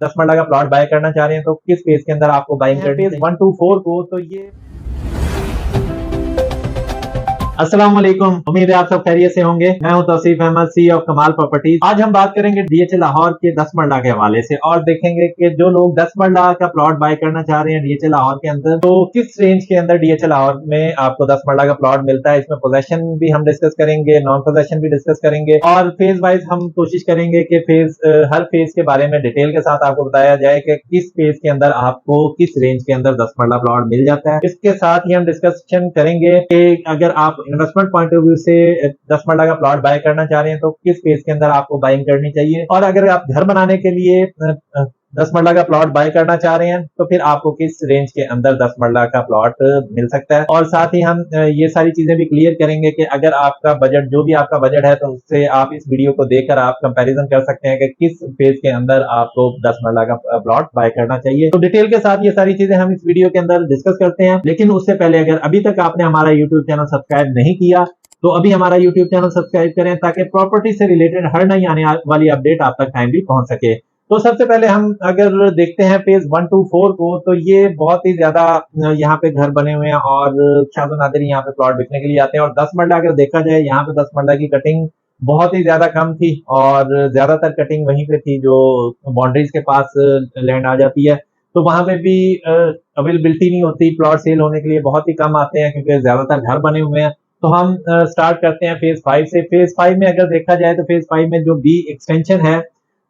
10 मरला का plot bye करना चाह रहे हैं तो किस फेज के अंदर आपको बाइंग करनी है। 1 to 4 को तो ये अस्सलाम वालेकुम, उम्मीद है आप सब खैरियत से होंगे। मैं हूं तौसीफ अहमद, CEO ऑफ कमाल प्रॉपर्टीज। आज हम बात करेंगे DHA लाहौर के 10 मरला के हवाले से और देखेंगे कि जो लोग 10 मरला का प्लॉट बाय करना चाह रहे हैं DHA लाहौर के अंदर, तो किस रेंज के अंदर DHA लाहौर में आपको 10 मरला का प्लॉट मिलता है। इसमें पोजेशन भी हम डिस्कस करेंगे, नॉन पोजेशन भी डिस्कस करेंगे और फेज वाइज हम कोशिश करेंगे कि हर फेज के बारे में डिटेल के साथ आपको बताया जाए कि किस फेज के अंदर आपको किस रेंज के अंदर 10 मरला प्लॉट मिल जाता है। इसके साथ ही हम डिस्कशन करेंगे कि अगर आप इन्वेस्टमेंट पॉइंट ऑफ व्यू से 10 मरला का प्लॉट बाय करना चाह रहे हैं तो किस फेज के अंदर आपको बाइंग करनी चाहिए, और अगर आप घर बनाने के लिए 10 मरला का प्लॉट बाय करना चाह रहे हैं तो फिर आपको किस रेंज के अंदर 10 मरला का प्लॉट मिल सकता है। और साथ ही हम ये सारी चीजें भी क्लियर करेंगे कि अगर आपका बजट, जो भी आपका बजट है, तो उससे आप इस वीडियो को देखकर आप कंपैरिजन कर सकते हैं कि किस फेज के अंदर आपको 10 मरला का प्लॉट बाय करना चाहिए। तो डिटेल के साथ ये सारी चीजें हम इस वीडियो के अंदर डिस्कस करते हैं। लेकिन उससे पहले अगर अभी तक आपने हमारा यूट्यूब चैनल सब्सक्राइब नहीं किया तो अभी हमारा YouTube चैनल सब्सक्राइब करें ताकि प्रॉपर्टी से रिलेटेड हर नई आने वाली अपडेट आप तक टाइमली पहुंच सके। तो सबसे पहले हम अगर देखते हैं फेज 1 to 4 को, तो ये बहुत ही ज्यादा यहाँ पे घर बने हुए हैं और शादो नादिर यहाँ पे प्लॉट बिकने के लिए आते हैं। और 10 मरला अगर देखा जाए, यहाँ पे 10 मरला की कटिंग बहुत ही ज्यादा कम थी और ज्यादातर कटिंग वहीं पे थी जो बाउंड्रीज के पास लैंड आ जाती है। तो वहां पे भी अवेलेबिलिटी नहीं होती, प्लॉट सेल होने के लिए बहुत ही कम आते हैं क्योंकि ज्यादातर घर बने हुए हैं। तो हम स्टार्ट करते हैं फेज 5 से। फेज 5 में अगर देखा जाए तो फेज 5 में जो बी एक्सटेंशन है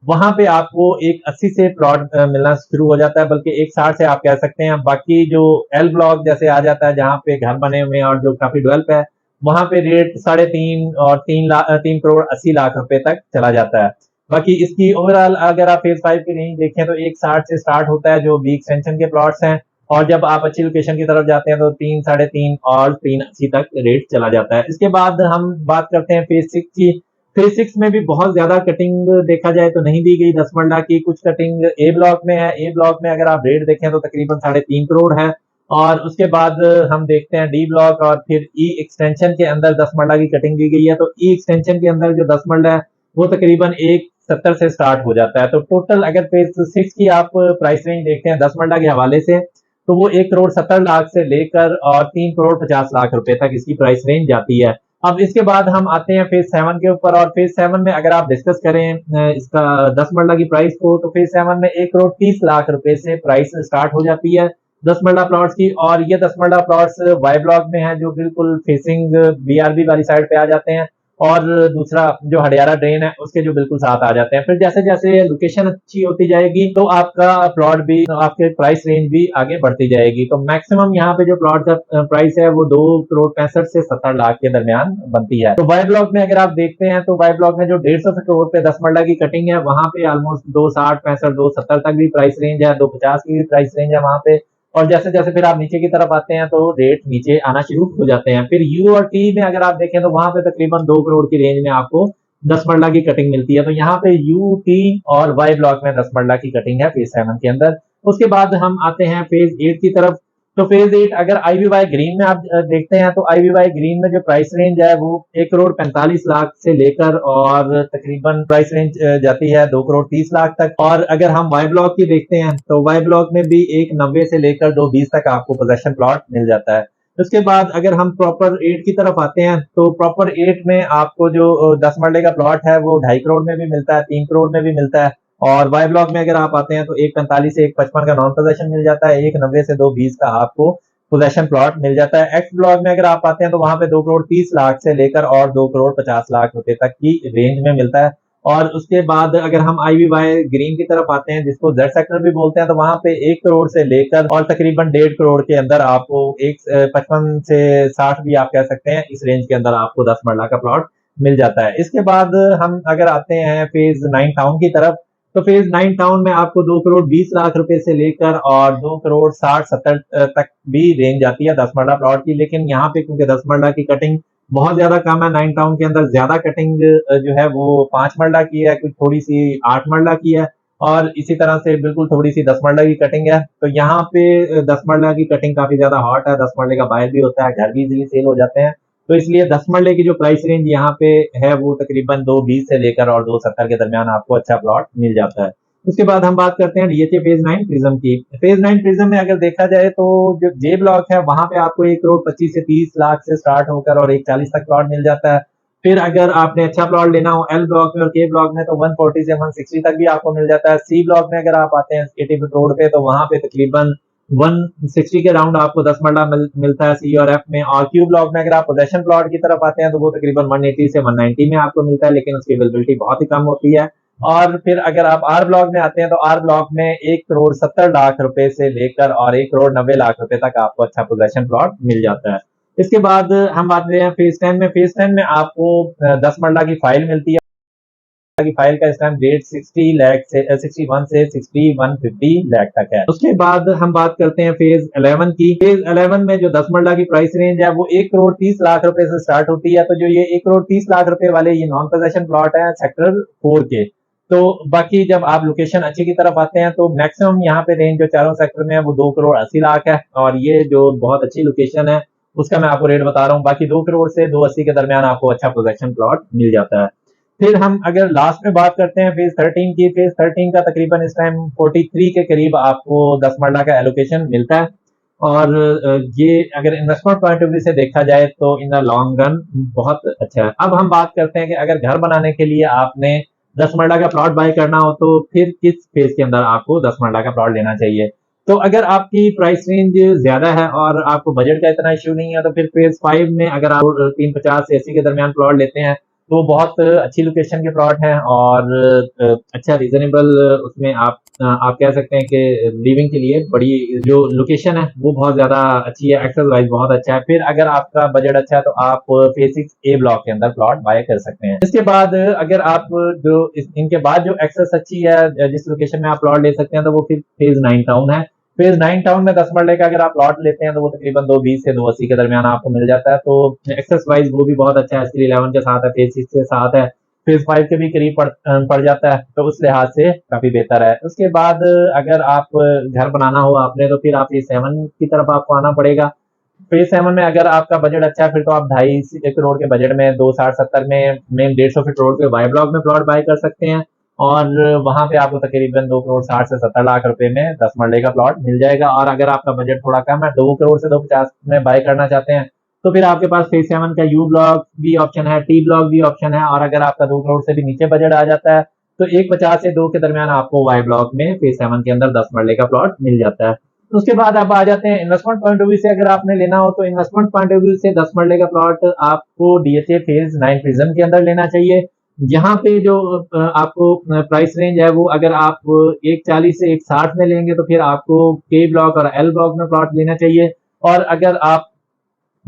वहां पे आपको एक 80 से प्लॉट मिलना शुरू हो जाता है, बल्कि एक 60 से आप कह सकते हैं। बाकी जो एल ब्लॉक जैसे आ जाता है जहां पे घर बने हुए हैं और जो काफी डेवलप है, वहां पे रेट 3.5 और 3 करोड़ 80 लाख रुपए तक चला जाता है। बाकी इसकी ओवरऑल अगर आप फेज 5 की रेंज देखें तो 1.60 से स्टार्ट होता है जो बी एक्सटेंशन के प्लॉट्स हैं, और जब आप अच्छी लोकेशन की तरफ जाते हैं तो 3, 3.5 और 3.80 तक रेट चला जाता है। इसके बाद हम बात करते हैं फेज 6 की। फेज 6 में भी बहुत ज्यादा कटिंग देखा जाए तो नहीं दी गई 10 मरला की। कुछ कटिंग ए ब्लॉक में है। ए ब्लॉक में अगर आप रेट देखें तो तकरीबन 3.5 करोड़ है। और उसके बाद हम देखते हैं डी ब्लॉक और फिर ई एक्सटेंशन के अंदर 10 मरला की कटिंग दी गई है। तो ई एक्सटेंशन के अंदर जो 10 मरला है वो तकरीबन 1.70 से स्टार्ट हो जाता है। तो टोटल अगर फेज 6 की आप प्राइस रेंज देखते हैं 10 मरला के हवाले से, तो वो 1 करोड़ 70 लाख से लेकर और 3 करोड़ 50 लाख रुपए तक इसकी प्राइस रेंज जाती है। अब इसके बाद हम आते हैं फेज 7 के ऊपर, और फेज 7 में अगर आप डिस्कस करें इसका 10 मरला की प्राइस को, तो फेज 7 में 1 करोड़ 30 लाख रुपए से प्राइस स्टार्ट हो जाती है 10 मरला प्लॉट्स की। और ये 10 मरला प्लॉट्स वाई ब्लॉक में है जो बिल्कुल फेसिंग BRB वाली साइड पे आ जाते हैं, और दूसरा जो हडियारा ड्रेन है उसके जो बिल्कुल साथ आ जाते हैं। फिर जैसे जैसे लोकेशन अच्छी होती जाएगी तो आपका प्लॉट भी, आपके प्राइस रेंज भी आगे बढ़ती जाएगी। तो मैक्सिमम यहाँ पे जो प्लॉट का प्राइस है वो 2 करोड़ 65 से 70 लाख के दरमियान बनती है। तो वाई ब्लॉक में अगर आप देखते हैं तो वाई ब्लॉक में जो 150 करोड़ पे 10 मरला की कटिंग है वहां पे ऑलमोस्ट 260, 65, 270 तक भी प्राइस रेंज है, 250 की भी प्राइस रेंज है वहां पे। और जैसे जैसे फिर आप नीचे की तरफ आते हैं तो रेट नीचे आना शुरू हो जाते हैं। फिर यू और टी में अगर आप देखें तो वहां पे तकरीबन 2 करोड़ की रेंज में आपको 10 मरला की कटिंग मिलती है। तो यहाँ पे यू, टी और वाई ब्लॉक में 10 मरला की कटिंग है फेज 7 के अंदर। उसके बाद हम आते हैं फेज 8 की तरफ। तो फेज 8 अगर IVY ग्रीन में आप देखते हैं तो IVY ग्रीन में जो प्राइस रेंज है वो 1 करोड़ 45 लाख से लेकर और तकरीबन प्राइस रेंज जाती है 2 करोड़ 30 लाख तक। और अगर हम वाई ब्लॉक की देखते हैं तो वाई ब्लॉक में भी 1.90 से लेकर 2.20 तक आपको पोजेशन प्लॉट मिल जाता है। उसके बाद अगर हम प्रॉपर 8 की तरफ आते हैं तो प्रॉपर 8 में आपको जो 10 मरले का प्लॉट है वो 2.5 करोड़ में भी मिलता है, 3 करोड़ में भी मिलता है। और वाई ब्लॉक में अगर आप आते हैं तो 1.45 से 1.55 का नॉन पोजेशन मिल जाता है, 1.90 से 2.20 का आपको पोजेशन प्लॉट मिल जाता है। एक्स ब्लॉक में अगर आप आते हैं तो वहां पे 2 करोड़ 30 लाख से लेकर और 2 करोड़ 50 लाख रुपए तक की रेंज में मिलता है। और उसके बाद अगर हम IVY ग्रीन की तरफ आते हैं जिसको जेड सेक्टर भी बोलते हैं, तो वहां पे 1 करोड़ से लेकर और तकरीबन 1.5 करोड़ के अंदर आपको 55 से 60 भी आप कह सकते हैं, इस रेंज के अंदर आपको 10 मरला का प्लॉट मिल जाता है। इसके बाद हम अगर आते हैं फेज 9 टाउन की तरफ, तो फेज 9 टाउन में आपको 2 करोड़ 20 लाख रुपए से लेकर और 2 करोड़ 60-70 तक भी रेंज आती है 10 मरला प्लॉट की। लेकिन यहाँ पे क्योंकि 10 मरला की कटिंग बहुत ज्यादा कम है, 9 टाउन के अंदर ज्यादा कटिंग जो है वो 5 मरला की है, कुछ थोड़ी सी 8 मरला की है, और इसी तरह से बिल्कुल थोड़ी सी 10 मरला की कटिंग है। तो यहाँ पे 10 मरला की कटिंग काफी ज्यादा हॉट है, 10 मरले का बायर भी होता है, घर भी इजीली सेल हो जाते हैं। तो इसलिए 10 मरले की जो प्राइस रेंज यहाँ पे है वो तकरीबन 2.20 से लेकर और 2.70 के दरमियान आपको अच्छा प्लॉट मिल जाता है। उसके बाद हम बात करते हैं डीएचए फेज 9 प्रिज्म की। फेज 9 प्रिज्म में अगर देखा जाए तो जो जे ब्लॉक है वहां पे आपको 1 करोड़ 25 से 30 लाख से स्टार्ट होकर और 140 तक प्लॉट मिल जाता है। फिर अगर आपने अच्छा प्लॉट लेना हो एल ब्लॉक में और के ब्लॉक में तो 140 से 160 तक भी आपको मिल जाता है। सी ब्लॉक में अगर आप आते हैं 80 फीट रोड पे तो वहां पे तकरीबन 160 के राउंड आपको 10 मरला मिलता है सी और एफ में। और क्यू ब्लॉक में अगर आप पोजेशन प्लॉट की तरफ आते हैं तो वो तकरीबन 180 से 190 में आपको मिलता है, लेकिन उसकी अवेलेबिलिटी बहुत ही कम होती है। और फिर अगर आप आर ब्लॉक में आते हैं तो आर ब्लॉक में 1 करोड़ 70 लाख रुपए से लेकर और 1 करोड़ 90 लाख रुपए तक आपको अच्छा पोजेशन प्लॉट मिल जाता है। इसके बाद हम बात करें हैं फेज 10 में। फेज 10 में आपको 10 मरला की फाइल मिलती है की फाइल का इस टाइम रेट 60 लाख से 61 से 6150 लाख तक है। उसके बाद हम बात करते हैं फेज 11 की। फेज 11 में जो 10 मरला की प्राइस रेंज है वो 1 करोड़ 30 लाख रुपए से स्टार्ट होती है। तो जो ये 1 करोड़ 30 लाख रुपए वाले ये नॉन पोजेशन प्लॉट है सेक्टर 4 के। तो बाकी जब आप लोकेशन अच्छी की तरफ आते हैं तो मैक्सिमम यहाँ पे रेंज जो चारों सेक्टर में है वो 2 करोड़ 80 लाख है। और ये जो बहुत अच्छी लोकेशन है उसका मैं आपको रेट बता रहा हूँ। बाकी 2 करोड़ से 280 के दरमियान आपको अच्छा पोजेशन प्लॉट मिल जाता है। फिर हम अगर लास्ट में बात करते हैं फेज 13 की। फेज 13 का तकरीबन इस टाइम 43 के करीब आपको 10 मरला का एलोकेशन मिलता है। और ये अगर इन्वेस्टमेंट पॉइंट ऑफ व्यू से देखा जाए तो इन द लॉन्ग रन बहुत अच्छा है। अब हम बात करते हैं कि अगर घर बनाने के लिए आपने 10 मरला का प्लॉट बाय करना हो तो फिर किस फेज के अंदर आपको 10 मरला का प्लॉट लेना चाहिए। तो अगर आपकी प्राइस रेंज ज्यादा है और आपको बजट का इतना इश्यू नहीं है तो फिर फेज 5 में अगर आप 350 से 80 के दरमियान प्लॉट लेते हैं तो बहुत अच्छी लोकेशन के प्लॉट हैं और अच्छा रीजनेबल उसमें आप कह सकते हैं कि लिविंग के लिए बड़ी जो लोकेशन है वो बहुत ज्यादा अच्छी है, एक्सेस वाइज बहुत अच्छा है। फिर अगर आपका बजट अच्छा है तो आप फेज 6 ए ब्लॉक के अंदर प्लॉट बाय कर सकते हैं। इसके बाद अगर आप इनके बाद जो एक्सेस अच्छी है जिस लोकेशन में आप प्लॉट ले सकते हैं तो वो फिर फेज 9 टाउन है। फेज 9 टाउन में 10 मरले का अगर आप प्लॉट लेते हैं तो वो तकरीबन 220 से 280 के दरमियान आपको मिल जाता है। तो एक्सेस वाइज वो भी बहुत अच्छा है, एसटी 11 के साथ है, फेज 6 के साथ है, फेज 5 के भी करीब पड़ जाता है। तो उस लिहाज से काफी बेहतर है। उसके बाद अगर आप घर बनाना हो आपने तो फिर आप फेज 7 की तरफ आपको आना पड़ेगा। फेज 7 में अगर आपका बजट अच्छा है फिर तो आप 2.5 करोड़ के बजट में 260-70 में 150 फीट रोड पे वाई ब्लॉक में प्लॉट बाय कर सकते हैं। और वहां पे आपको तकरीबन 2 करोड़ 60 से 70 लाख रुपए में 10 मरले का प्लॉट मिल जाएगा। और अगर आपका बजट थोड़ा कम है 2 करोड़ से 250 में बाय करना चाहते हैं तो फिर आपके पास फेज 7 का यू ब्लॉक भी ऑप्शन है, टी ब्लॉक भी ऑप्शन है। और अगर आपका 2 करोड़ से भी नीचे बजट आ जाता है तो 150 से 2 के दरमियान आपको वाई ब्लॉक में फेज 7 के अंदर 10 मरले का प्लॉट मिल जाता है। उसके बाद आप आ जाते हैं इन्वेस्टमेंट पॉइंट ऑफ व्यू से। अगर आपने लेना हो तो इन्वेस्टमेंट पॉइंट ऑफ व्यू से 10 मरले का प्लॉट आपको डीएचए फेज 9 प्रिज्म के अंदर लेना चाहिए। यहाँ पे जो आपको प्राइस रेंज है वो अगर आप 140 से 160 में लेंगे तो फिर आपको के ब्लॉक और एल ब्लॉक में प्लॉट लेना चाहिए। और अगर आप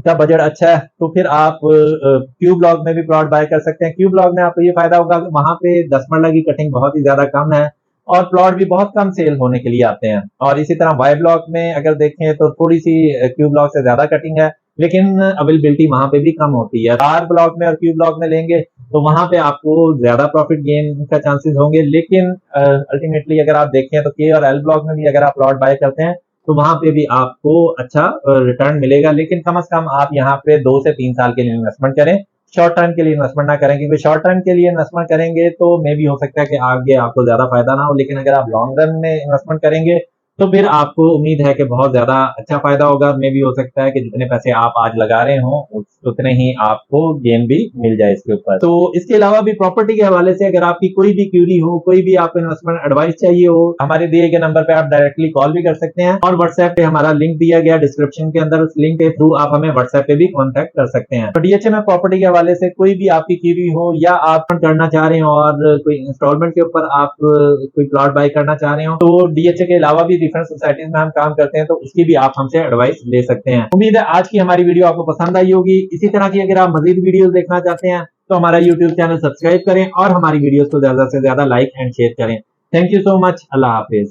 का बजट अच्छा है तो फिर आप क्यू ब्लॉक में भी प्लॉट बाय कर सकते हैं। क्यू ब्लॉक में आपको ये फायदा होगा कि वहां पे 10 मरला की कटिंग बहुत ही ज्यादा कम है और प्लॉट भी बहुत कम सेल होने के लिए आते हैं। और इसी तरह वाई ब्लॉक में अगर देखें तो थोड़ी सी क्यू ब्लॉक से ज्यादा कटिंग है लेकिन अवेलेबिलिटी वहां पे भी कम होती है। आर ब्लॉक में और क्यू ब्लॉक में लेंगे तो वहां पे आपको ज्यादा प्रॉफिट गेन का चांसेस होंगे। लेकिन अल्टीमेटली अगर आप देखें तो के और एल ब्लॉक में भी अगर आप प्लॉट बाय करते हैं तो वहां पे भी आपको अच्छा रिटर्न मिलेगा। लेकिन कम से कम आप यहाँ पे 2 से 3 साल के लिए इन्वेस्टमेंट करें, शॉर्ट टर्म के लिए इन्वेस्टमेंट ना करें, क्योंकि शॉर्ट टर्म के लिए इन्वेस्टमेंट करेंगे तो मे भी हो सकता है कि आगे आपको ज्यादा फायदा ना हो। लेकिन अगर आप लॉन्ग रन में इन्वेस्टमेंट करेंगे तो फिर आपको उम्मीद है कि बहुत ज्यादा अच्छा फायदा होगा। मे भी हो सकता है कि जितने पैसे आप आज लगा रहे हो उतने ही आपको गेन भी मिल जाए इसके ऊपर। तो इसके अलावा भी प्रॉपर्टी के हवाले से अगर आपकी कोई भी क्यूरी हो, कोई भी आपको इन्वेस्टमेंट एडवाइस चाहिए हो, हमारे दिए गए नंबर पे आप डायरेक्टली कॉल भी कर सकते हैं। और व्हाट्सएप पे हमारा लिंक दिया गया डिस्क्रिप्शन के अंदर, उस लिंक के थ्रू आप हमें व्हाट्सएप पे भी कॉन्टेक्ट कर सकते हैं। तो डीएचए में प्रॉपर्टी के हवाले से कोई भी आपकी क्यूरी हो या आप करना चाह रहे हो और कोई इंस्टॉलमेंट के ऊपर आप कोई प्लॉट बाय करना चाह रहे हो तो डीएचए के अलावा भी डिफरेंट सोसाइटीज में हम काम करते हैं तो उसकी भी आप हमसे एडवाइस ले सकते हैं। उम्मीद है आज की हमारी वीडियो आपको पसंद आई होगी। इसी तरह की अगर आप मजीद वीडियोस देखना चाहते हैं तो हमारा यूट्यूब चैनल सब्सक्राइब करें और हमारी वीडियोस को ज्यादा से ज्यादा लाइक एंड शेयर करें। Thank you so much. Allah Hafiz.